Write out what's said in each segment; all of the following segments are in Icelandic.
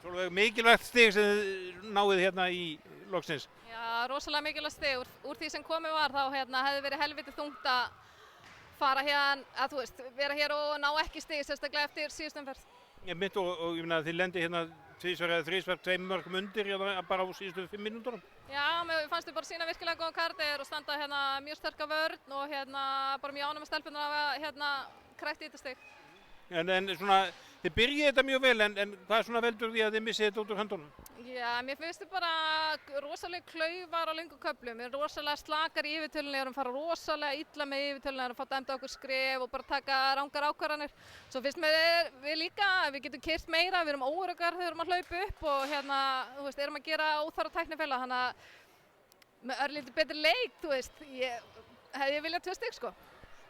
Sólveig, mikilvægt stig sem þið náið hérna í loksins. Já, rosalega mikilvægt stig. Úr því sem komið var þá hefði verið helviti þungt að fara hérna, að þú veist, vera hér og ná ekki stig, sérstaklega eftir síðustu umferð. Ég mitt og ég meina að þið lendið hérna tvisvar eða þrisvar 2 mörkum undir bara á síðustu 5 mínútur. Já, mér fannst við bara sína virkilega góðan karakter og standa hérna mjög sterka vörn og hérna bara mjög ánægð með stelpurnar að hérna krækti í þetta stig. En svona, þið byrjið þetta mjög vel, en hvað svona veldur því að þið missið þetta út úr höndunum? Já, mér finnst þið bara rosalega klaufar á löngum köflum. Við erum rosalega slakar í yfirtölunni, við erum að fara rosalega illa með yfirtölunni, við erum að fá dæmda okkur skref og bara taka rangar ákvarðanir. Svo finnst mér við líka að við getum keyrt meira, við erum óöruggar þegar við erum að hlaupa upp og hérna, þú veist, erum að gera óþarfa tæknifeila, þannig að með örlítið betri leik, þú veist, hefði ég viljað 2 stig, sko.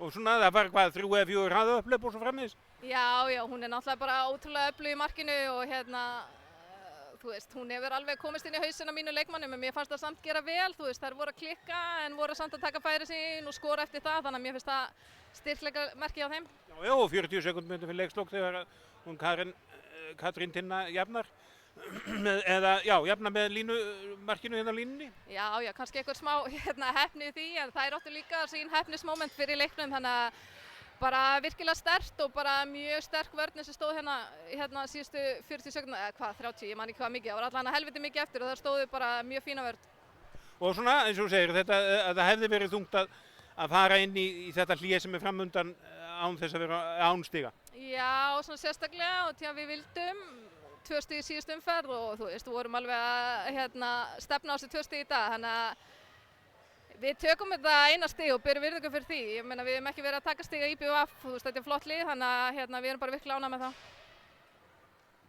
Og svona, það var hvað, 3 eða 4 hraðaupplöp og svo framvegis? Já, hún er náttúrulega bara ótrúlega öflug í markinu og hérna, þú veist, hún hefur alveg komist inn í hausinn á mínu leikmannum en mér fannst það samt gera vel, þú veist, þær voru að klikka en voru samt að taka færi sín og skora eftir það, þannig að mér finnst það styrkleika merki á þeim. Já, og 40 sekúndum fyrir leikslokk þegar hún Katrín Tinna jafnar, jafnar með markinu hérna línunni. Já, kannski eitthvað smá heppni í því, en þær áttu líka sín heppnismoment fyrir leiknum, þannig að bara virkilega sterkt og bara mjög sterk vörn sem stóð hérna síðustu 40 sekúndum, eða hvað, 30, ég man ekki hvað mikið, það var allavega helviti mikið eftir og það stóðu bara mjög fína vörn. Og svona, eins og þú segir, að það hefði verið þungt að fara inn í þetta hlé sem er framundan án þess að vera án stiga. Já, svona sérstaklega og við vildum 2 stig í síðustu umferð og þú veist, við vorum alveg að stefna á þessi 2 stig í dag, þannig að við tökum þetta eina stig og berum virðingu fyrir því. Ég meina, við hefum ekki verið að taka stig í IBVF, þú veist, þetta er flott lið, þannig að við erum bara virkilega ánægð með það.